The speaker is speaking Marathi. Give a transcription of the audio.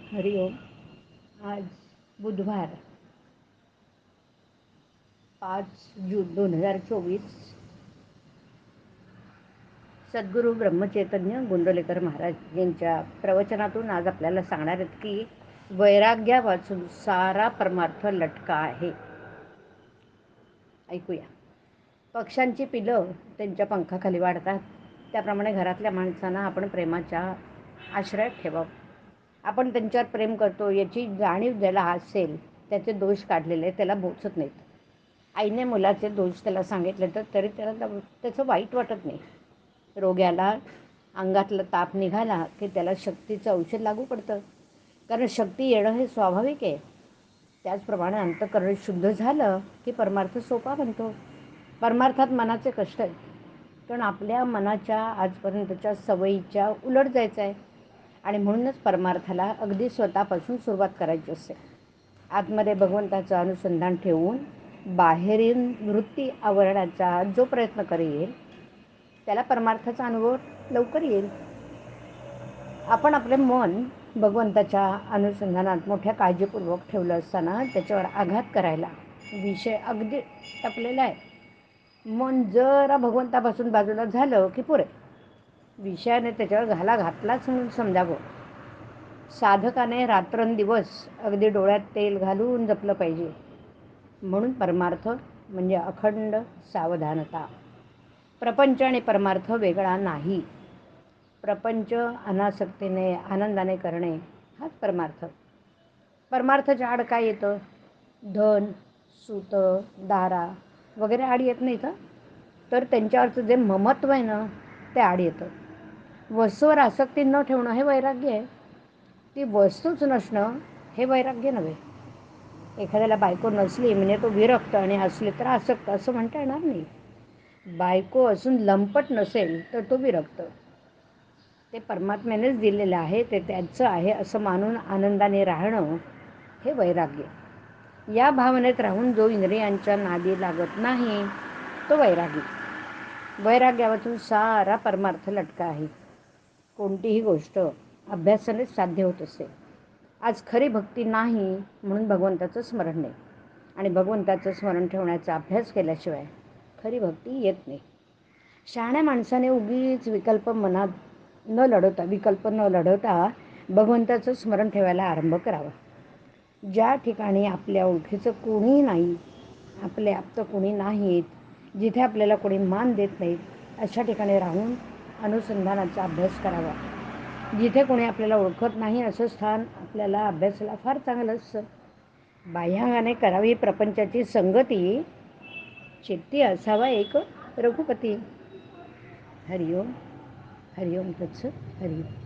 हरिओम. आज बुधवार 5 जून 2024. सद्गुरू ब्रह्मचैतन्य गोंदवलेकर महाराज यांच्या प्रवचनातून आज आपल्याला सांगणार आहेत की वैराग्यापासून सारा परमार्थ लटका आहे. ऐकूया. पक्ष्यांची पिलं त्यांच्या पंखाखाली वाढतात, त्याप्रमाणे घरातल्या माणसांना आपण प्रेमाच्या आश्रयात ठेवावं. आपण त्यांच्यावर प्रेम करतो याची जाणीव ज्याला असेल, त्याचे दोष काढलेले त्याला बोचत नाहीत. आईने मुलाचे दोष त्याला सांगितले तर तरी त्याला त्याचं वाईट वाटत नाही. रोग्याला अंगातला ताप निघाला की त्याला शक्तीचं औषध लागू पडतं, कारण शक्ती येणं हे स्वाभाविक आहे. त्याचप्रमाणे अंतःकरण शुद्ध झालं की परमार्थ सोपा बनतो. परमार्थात मनाचे कष्ट आहेत, कारण आपल्या मनाच्या आजपर्यंतच्या सवयीच्या उलट जायचं आहे आणि म्हणूनच परमार्थाला अगदी स्वतःपासून सुरुवात करायची असते. आतमध्ये भगवंताचं अनुसंधान ठेवून बाहेरील वृत्ती आवरण्याचा जो प्रयत्न करेल त्याला परमार्थाचा अनुभव लवकर येईल. आपण आपले मन भगवंताच्या अनुसंधानात मोठ्या काळजीपूर्वक ठेवलं असताना त्याच्यावर आघात करायला विषय अगदी टपलेला आहे. मन जरा भगवंतापासून बाजूला झालं की पुरे विषयाने त्याच्यावर घाला घातलाच म्हणून समजावं. साधकाने रात्रंदिवस अगदी डोळ्यात तेल घालून जपलं पाहिजे. म्हणून परमार्थ म्हणजे अखंड सावधानता. प्रपंच आणि परमार्थ वेगळा नाही. प्रपंच अनासक्तीने आनंदाने करणे हाच परमार्थ. परमार्थाच्या आड काय येतं? धन, सूत, दारा वगैरे आड येत नाही का? तर त्यांच्यावरचं जे ममत्व आहे ना ते आड येतं. वस्तूवर आसक्ती न ठेवणं हे वैराग्य आहे. ती वस्तूच नसणं हे वैराग्य नव्हे. एखाद्याला बायको नसली म्हणजे तो विरक्त आणि असली तर आसक्त असं म्हणता येणार नाही. बायको असून लंपट नसेल तर तो विरक्त. ते परमात्म्यानेच दिलेलं आहे, ते त्याचं आहे असं मानून आनंदाने राहणं हे वैराग्य. या भावनेत राहून जो इंद्रियांच्या नादी लागत नाही तो वैरागी. वैराग्यापासून सारा परमार्थ लटका आहे. कोणतीही गोष्ट अभ्यासानेच साध्य होत असते. आज खरी भक्ती नाही म्हणून भगवंताचं स्मरण नाही, आणि भगवंताचं स्मरण ठेवण्याचा अभ्यास केल्याशिवाय खरी भक्ती येत नाही. शहाण्या माणसाने उगीच विकल्प न लढवता भगवंताचं स्मरण ठेवायला आरंभ करावा. ज्या ठिकाणी आपल्या ओळखीचं कोणीही नाही, आपले आप्त कोणी नाहीत, जिथे आपल्याला कोणी मान देत नाहीत, अशा ठिकाणी राहून अनुसंधानाचा अभ्यास करावा. जिथे कोणी आपल्याला ओळखत नाही असं स्थान आपल्याला अभ्यासाला फार चांगलं असतं. बाह्यांगाने करावी प्रपंचाची संगती, चित्ती असावा एक रघुपती. हरिओम. हरिओम तत्सत. हरिओम.